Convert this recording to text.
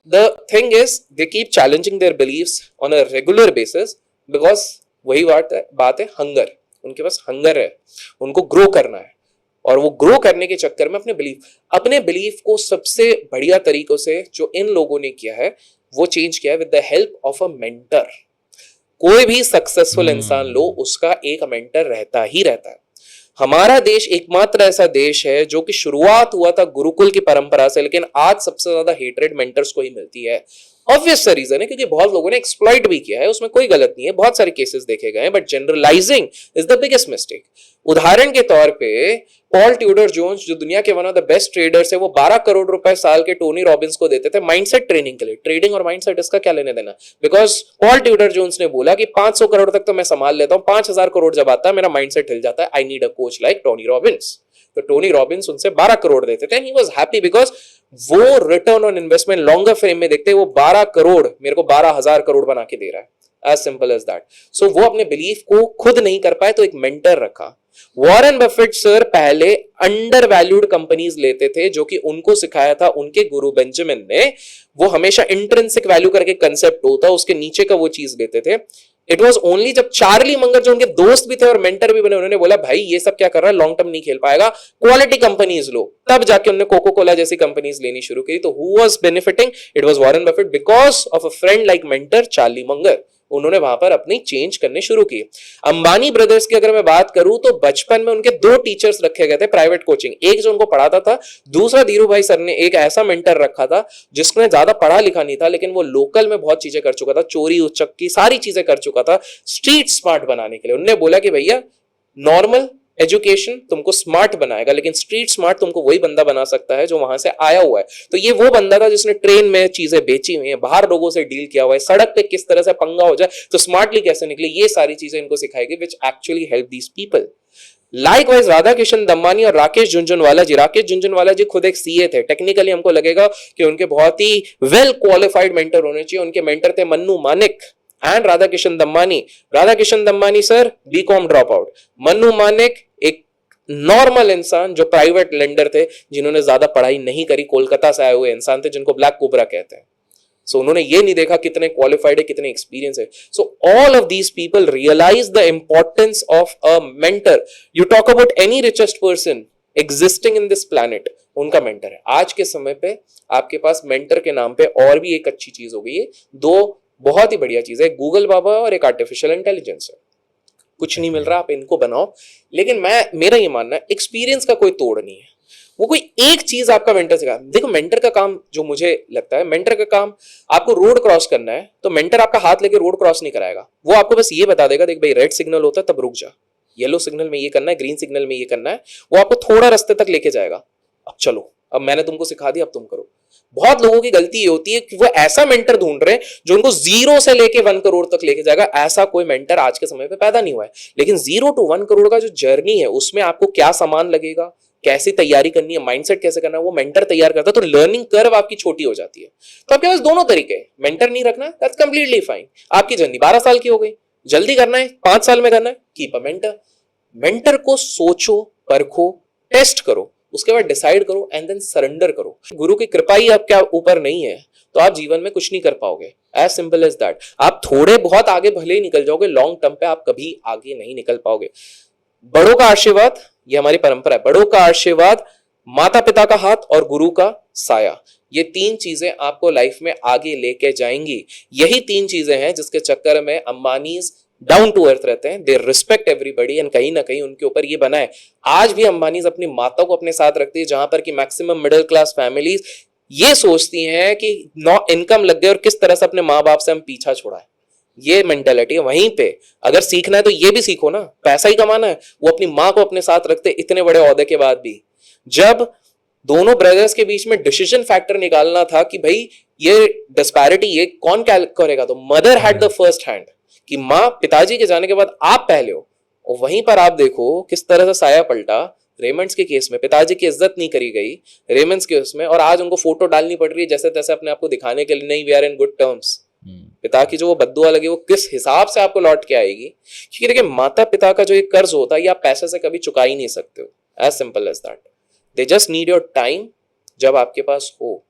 The thing is they keep challenging their beliefs on a regular basis, because वही बात है hunger, उनके पास hunger है, उनको ग्रो करना है, और वो ग्रो करने के चक्कर में अपने बिलीफ को सबसे बढ़िया तरीकों से जो इन लोगों ने किया है वो चेंज किया है with the help of a mentor. कोई भी सक्सेसफुल इंसान लो, उसका एक मेंटर रहता ही रहता है। हमारा देश एकमात्र ऐसा देश है जो कि शुरुआत हुआ था गुरुकुल की परंपरा से, लेकिन आज सबसे ज्यादा हेटरेड मेंटर्स को ही मिलती है। ऑब्वियस सा रीजन है क्योंकि बहुत लोगों ने एक्सप्लॉइट भी किया है, उसमें कोई गलत नहीं है, बहुत सारे केसेस देखे गए हैं, but generalising is the biggest mistake. उदाहरण के तौर पे पॉल ट्यूडर जोन्स जो दुनिया के one of the best traders है, वो 12 करोड़ रुपए साल के टोनी रॉबिन्स को देते थे माइंडसेट ट्रेनिंग के लिए। ट्रेडिंग और माइंडसेट इसका क्या लेने देना, बिकॉज पॉल ट्यूडर जोन्स ने बोला कि 500 करोड़ तक तो मैं संभाल लेता हूं, 5000 करोड़ जब आता है मेरा माइंडसेट हिल जाता है, I need a coach like Tony Robbins. तो टोनी रॉबिन्स उनसे 12 करोड़ देते थे, ही वाज हैप्पी बिकॉज वो return on investment longer frame में देखते, वो 12 करोड़ मेरे को 12,000 करोड़ बना के दे रहा है, एज सिंपल एज दैट। सो वो अपने बिलीफ को खुद नहीं कर पाए तो एक मेंटर रखा। वॉरेन बफेट सर पहले अंडर वैल्यूड कंपनीज लेते थे, जो कि उनको सिखाया था उनके गुरु बेंजामिन ने। वो हमेशा इंट्रिंसिक वैल्यू करके कंसेप्ट होता, उसके नीचे का वो चीज लेते थे। इट वॉज ओनली जब चार्ली मंगर जो उनके दोस्त भी थे और मेंटर भी बने, उन्होंने बोला भाई ये सब क्या कर रहा है, लॉन्ग टर्म नहीं खेल पाएगा, क्वालिटी कंपनीज लो, तब जाके उन्होंने कोको कोला जैसी कंपनीज लेनी शुरू की। तो who was benefiting, it was Warren Buffett because of a friend like mentor Charlie Munger. उन्होंने वहां पर अपनी चेंज करने शुरू की। अंबानी ब्रदर्स की अगर मैं बात करूं तो बचपन में उनके 2 टीचर्स रखे गए थे प्राइवेट कोचिंग, एक जो उनको पढ़ाता था, दूसरा धीरू भाई सर ने एक ऐसा मेंटर रखा था जिसने ज्यादा पढ़ा लिखा नहीं था, लेकिन वो लोकल में बहुत चीजें कर चुका था, चोरी उचक्की सारी चीजें कर चुका था, स्ट्रीट स्मार्ट बनाने के लिए। उन्होंने बोला कि भैया नॉर्मल एजुकेशन तुमको स्मार्ट बनाएगा, लेकिन स्ट्रीट स्मार्ट तुमको वही बंदा बना सकता है जो वहां से आया हुआ है। तो ये वो बंदा था जिसने ट्रेन में चीजें बेची हुई है, बाहर लोगों से डील किया हुआ है, सड़क पे किस तरह से पंगा हो जाए तो स्मार्टली कैसे निकले, ये सारी चीजें इनको सिखाएगी, which actually help these people. Likewise Radha Kishan Damani और राकेश झुनझुनवाला जी खुद एक सीए थे। टेक्निकली हमको लगेगा कि उनके बहुत ही वेल क्वालिफाइड मेंटर होने चाहिए। उनके मेंटर थे Mannu Manik and Radha Kishan Damani sir BCom drop out, Mannu Manik एक नॉर्मल इंसान जो प्राइवेट लेंडर थे, जिन्होंने ज्यादा पढ़ाई नहीं करी, कोलकाता से आए हुए इंसान थे जिनको ब्लैक कोबरा कहते हैं। सो उन्होंने ये नहीं देखा कितने क्वालिफाइड है, कितने एक्सपीरियंस है। So all of these people realise the importance of a mentor. You talk about any richest person existing in this planet, उनका मेंटर है। आज के समय पे आपके पास मेंटर के नाम पे और भी एक अच्छी चीज हो गई है, 2 बहुत ही बढ़िया चीज है, गूगल बाबा और एक आर्टिफिशियल इंटेलिजेंस है। कुछ नहीं मिल रहा, आप इनको बनाओ, लेकिन मेरा ये मानना है एक्सपीरियंस का कोई तोड़ नहीं है। वो कोई एक चीज आपका मेंटर सिखा, देखो मेंटर का काम जो मुझे लगता है, मेंटर का काम आपको रोड क्रॉस करना है तो मेंटर आपका हाथ लेके रोड क्रॉस नहीं कराएगा, वो आपको बस ये बता देगा देख भाई रेड सिग्नल होता है तब रुक जा, येलो सिग्नल में ये करना है, ग्रीन सिग्नल में ये करना है। वो आपको थोड़ा रास्ते तक लेके जाएगा, अब चलो, अब मैंने तुमको सिखा दिया, अब तुम करो। बहुत लोगों की गलती ये होती है कि वो ऐसा मेंटर ढूंढ रहे हैं जो उनको 0 से लेके 1 करोड़ तक लेके जाएगा। ऐसा कोई मेंटर आज के समय पे पैदा नहीं हुआ है। लेकिन 0 to 1 करोड़ का जो जर्नी है, उसमें आपको क्या सामान लगेगा, कैसी तैयारी करनी है, माइंडसेट कैसे करना है, वो मेंटर तैयार करता है। तो लर्निंग कर्व आपकी छोटी हो जाती है। तो आपके पास दोनों तरीके हैं, मेंटर नहीं रखना है दैट्स कंप्लीटली फाइन, आपकी जर्नी 12 साल की हो गई, जल्दी करना है 5 साल में करना है, कीप अ मेंटर। मेंटर को सोचो, परखो, टेस्ट करो, उसके बाद डिसाइड करो एंड देन सरेंडर करो। गुरु की कृपा ही आपके ऊपर नहीं है तो आप जीवन में कुछ नहीं कर पाओगे, एज सिंपल एज दैट। आप थोड़े बहुत आगे भले ही निकल जाओगे, लॉन्ग टर्म पे आप कभी आगे नहीं निकल पाओगे। बड़ों का आशीर्वाद, ये हमारी परंपरा है, बड़ों का आशीर्वाद, माता पिता का हाथ और गुरु का साया, ये 3 चीजें आपको लाइफ में आगे लेके जाएंगी। यही 3 चीजें हैं जिसके चक्कर में अंबानीज डाउन टू अर्थ रहते हैं, दे रिस्पेक्ट एवरीबडी एंड कहीं ना कहीं उनके ऊपर ये बना है। आज भी अंबानीज अपनी माता को अपने साथ रखती है, जहां पर कि मैक्सिमम मिडिल क्लास फैमिलीज ये सोचती हैं कि इनकम लग गई और किस तरह से अपने माँ बाप से हम पीछा छोड़ाएं। ये मेंटेलिटी है। वहीं पे अगर सीखना है तो ये भी सीखो ना, पैसा ही कमाना है। वो अपनी माँ को अपने साथ रखते इतने बड़े ओहदे के बाद भी। जब दोनों ब्रदर्स के बीच में डिसीजन फैक्टर निकालना था कि भाई ये डिस्पैरिटी ये कौन क्या करेगा, तो mother had the first hand कि माँ पिताजी के जाने के बाद आप पहले हो। और वहीं पर आप देखो किस तरह से साया पलटा। रेमंड्स के केस में पिताजी की इज्जत नहीं करी गई, रेमंड्स के उसमें, और आज उनको फोटो डालनी पड़ रही है जैसे तैसे अपने आप को दिखाने के लिए, नहीं we are in good terms. पिता की जो वो बद्दुआ लगी वो किस हिसाब से आपको लौट के आएगी, क्योंकि देखिए माता पिता का जो एक कर्ज होता है ये आप पैसे से कभी चुका ही नहीं सकते हो, as simple as that. They just need your time. जब आपके पास हो